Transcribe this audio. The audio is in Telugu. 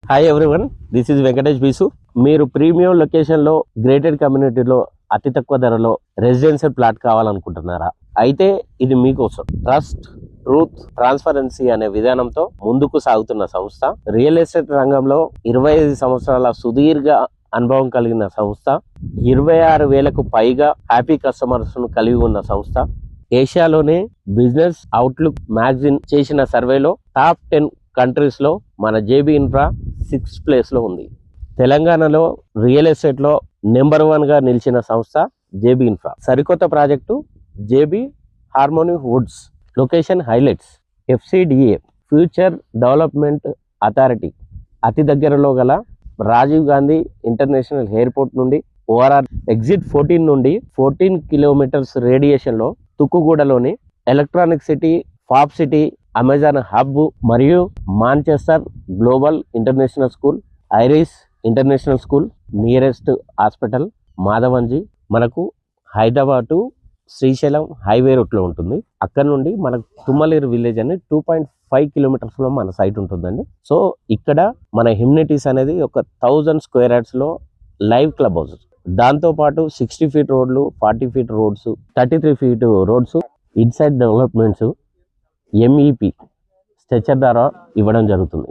Hi everyone, this is Venkatesh bees. మీరు ప్రీమియం లొకేషన్లో గ్రేటెడ్ కమ్యూనిటీలో అతి తక్కువ ధరలో రెసిడెన్షియల్ ప్లాట్ కావాలనుకుంటున్నారా? అయితే ఇది మీకోసం. ట్రస్ట్, ట్రూత్, ట్రాన్స్పరెన్సీ అనే విధానంతో ముందుకు సాగుతున్న సంస్థ. రియల్ ఎస్టేట్ రంగంలో 25 సంవత్సరాల సుదీర్ఘ అనుభవం కలిగిన సంస్థ. 26,000కు పైగా హ్యాపీ కస్టమర్స్ ను కలిగి ఉన్న సంస్థ. ఏషియాలోనే బిజినెస్ అవుట్లుక్ మ్యాగజైన్ చేసిన సర్వేలో టాప్ 10 కంట్రీస్ లో మన జేబీ ఇన్ఫ్రా 6th ప్లేస్ లో ఉంది. తెలంగాణలో రియల్ ఎస్టేట్ లో నెంబర్ 1 గా నిలిచిన సంస్థ జేబీ ఇన్ఫ్రా. సరికొత్త project JB Harmony Woods. Location highlights. FCDA future development authority అతి దగ్గరలో గల రాజీవ్ గాంధీ ఇంటర్నేషనల్ ఎయిర్పోర్ట్ నుండి ORR ఎగ్జిట్ 14 నుండి 14 కిలోమీటర్స్ రేడియేషన్ లో తుక్కుగూడలోని electronic city, fab city, Amazon hub మరియు Manchester global international school, Iris international school, nearest hospital Madhavanji. మనకు హైదరాబాద్ టు శ్రీశైలం హైవే రూట్లో ఉంటుంది. అక్కడ నుండి మనకు తుమ్మలేరు విలేజ్ అని 2.5 కిలోమీటర్స్ లో మన సైట్ ఉంటుందండి. సో ఇక్కడ మన హ్యూమినిటీస్ అనేది ఒక 1000 స్క్వేర్ యార్డ్స్ లో లైవ్ క్లబ్ హౌస్, దాంతోపాటు 60 ఫీట్ రోడ్లు, 40 feet roads, 33 feet roads, inside developments, MEP stretcher ద్వారా ఇవ్వడం జరుగుతుంది.